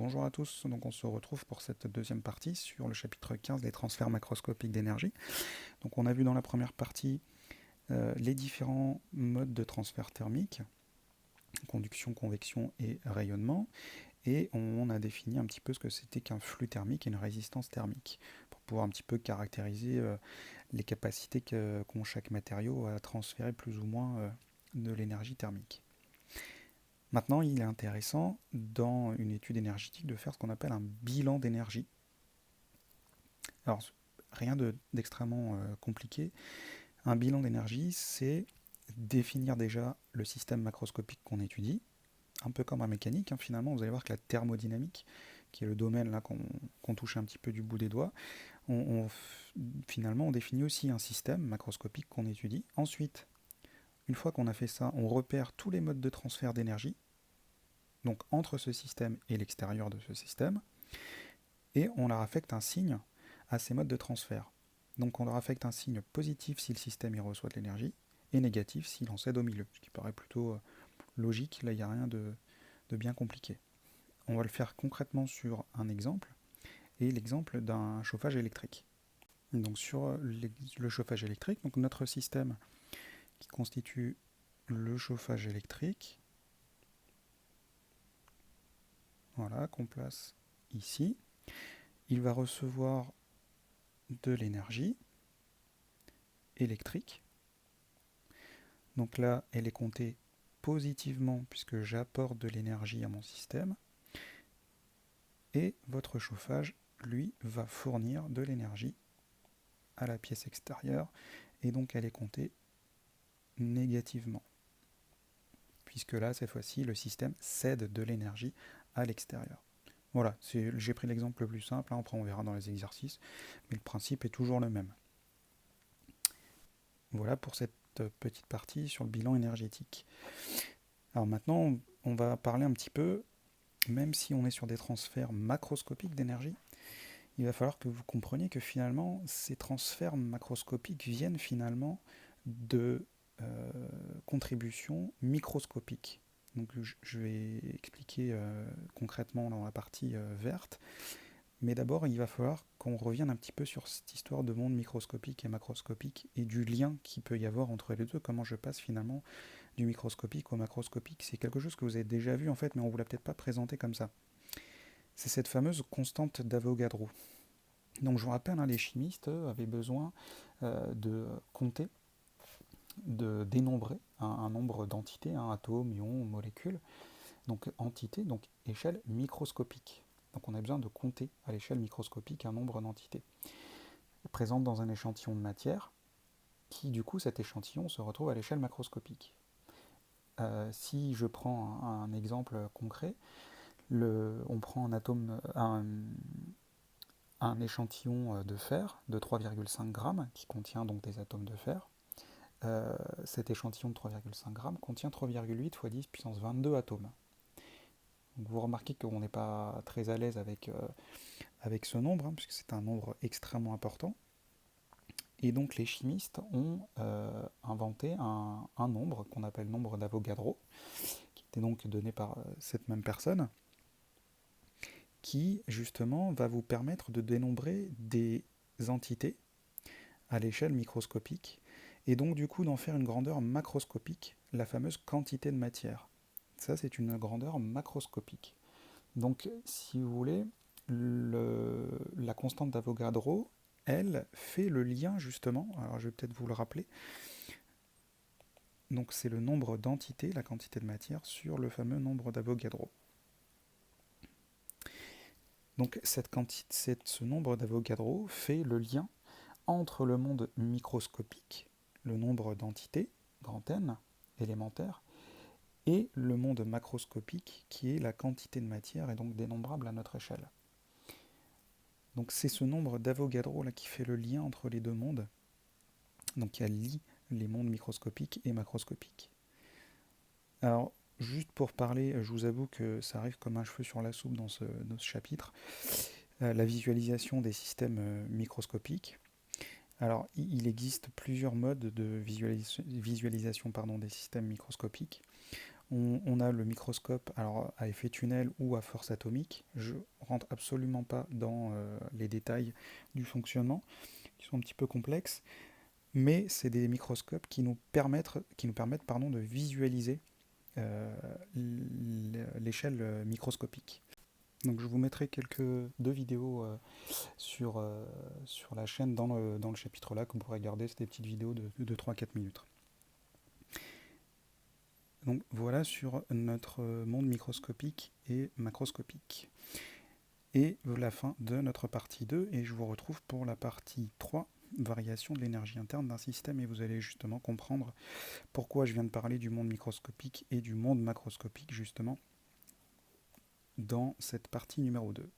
Bonjour à tous, donc on se retrouve pour cette deuxième partie sur le chapitre 15 des transferts macroscopiques d'énergie. Donc on a vu dans la première partie les différents modes de transfert thermique, conduction, convection et rayonnement, et on a défini un petit peu ce que c'était qu'un flux thermique et une résistance thermique, pour pouvoir un petit peu caractériser les capacités qu'ont chaque matériau à transférer plus ou moins de l'énergie thermique. Maintenant, il est intéressant, dans une étude énergétique, de faire ce qu'on appelle un bilan d'énergie. Alors, rien d'extrêmement compliqué. Un bilan d'énergie, c'est définir déjà le système macroscopique qu'on étudie, un peu comme en mécanique, hein, finalement. Vous allez voir que la thermodynamique, qui est le domaine là qu'on touche un petit peu du bout des doigts, finalement, on définit aussi un système macroscopique qu'on étudie. Ensuite, une fois qu'on a fait ça, on repère tous les modes de transfert d'énergie, donc entre ce système et l'extérieur de ce système, et on leur affecte un signe à ces modes de transfert. Donc on leur affecte un signe positif si le système y reçoit de l'énergie, et négatif s'il en cède au milieu, ce qui paraît plutôt logique, là il n'y a rien de bien compliqué. On va le faire concrètement sur un exemple, et l'exemple d'un chauffage électrique. Donc sur le chauffage électrique, donc notre système qui constitue le chauffage électrique, voilà, qu'on place ici, il va recevoir de l'énergie électrique. Donc là, elle est comptée positivement puisque j'apporte de l'énergie à mon système. Et votre chauffage, lui, va fournir de l'énergie à la pièce extérieure. Et donc elle est comptée négativement. Puisque là, cette fois-ci, le système cède de l'énergie à l'extérieur. Voilà, j'ai pris l'exemple le plus simple, hein, après on verra dans les exercices, mais le principe est toujours le même. Voilà pour cette petite partie sur le bilan énergétique. Alors maintenant, on va parler un petit peu, même si on est sur des transferts macroscopiques d'énergie, il va falloir que vous compreniez que finalement, ces transferts macroscopiques viennent finalement de contributions microscopiques. Donc je vais expliquer concrètement dans la partie verte. Mais d'abord, il va falloir qu'on revienne un petit peu sur cette histoire de monde microscopique et macroscopique et du lien qu'il peut y avoir entre les deux, comment je passe finalement du microscopique au macroscopique. C'est quelque chose que vous avez déjà vu en fait, mais on ne vous l'a peut-être pas présenté comme ça. C'est cette fameuse constante d'Avogadro. Donc je vous rappelle, hein, les chimistes avaient besoin de compter, de dénombrer un nombre d'entités, hein, atomes, ions, molécules, donc entités, donc échelle microscopique. Donc on a besoin de compter à l'échelle microscopique un nombre d'entités présentes dans un échantillon de matière, qui du coup cet échantillon se retrouve à l'échelle macroscopique. Si je prends un exemple concret, on prend un atome, un échantillon de fer de 3,5 grammes qui contient donc des atomes de fer. Cet échantillon de 3,5 grammes contient 3,8 fois 10 puissance 22 atomes. Donc vous remarquez qu'on n'est pas très à l'aise avec ce nombre, hein, puisque c'est un nombre extrêmement important. Et donc les chimistes ont inventé un nombre qu'on appelle nombre d'Avogadro, qui était donc donné par cette même personne, qui justement va vous permettre de dénombrer des entités à l'échelle microscopique, et donc du coup d'en faire une grandeur macroscopique, la fameuse quantité de matière. Ça, c'est une grandeur macroscopique. Donc, si vous voulez, la constante d'Avogadro, elle fait le lien justement, alors je vais peut-être vous le rappeler, donc c'est le nombre d'entités, la quantité de matière, sur le fameux nombre d'Avogadro. Donc ce nombre d'Avogadro fait le lien entre le monde microscopique, le nombre d'entités, grand N, élémentaires, et le monde macroscopique qui est la quantité de matière et donc dénombrable à notre échelle. Donc c'est ce nombre d'Avogadro là qui fait le lien entre les deux mondes, donc qui lie les mondes microscopiques et macroscopiques. Alors juste pour parler, je vous avoue que ça arrive comme un cheveu sur la soupe dans ce chapitre, la visualisation des systèmes microscopiques. Alors il existe plusieurs modes de visualisation des systèmes microscopiques. On a le microscope alors, à effet tunnel ou à force atomique. Je rentre absolument pas dans les détails du fonctionnement, qui sont un petit peu complexes, mais c'est des microscopes qui nous permettent de visualiser euh, l'échelle microscopique. Donc je vous mettrai deux vidéos sur la chaîne dans le chapitre là, que vous pourrez regarder. C'est des petites vidéos de 3-4 minutes. Donc voilà sur notre monde microscopique et macroscopique. Et la fin de notre partie 2, et je vous retrouve pour la partie 3, variation de l'énergie interne d'un système, et vous allez justement comprendre pourquoi je viens de parler du monde microscopique et du monde macroscopique justement dans cette partie numéro 2.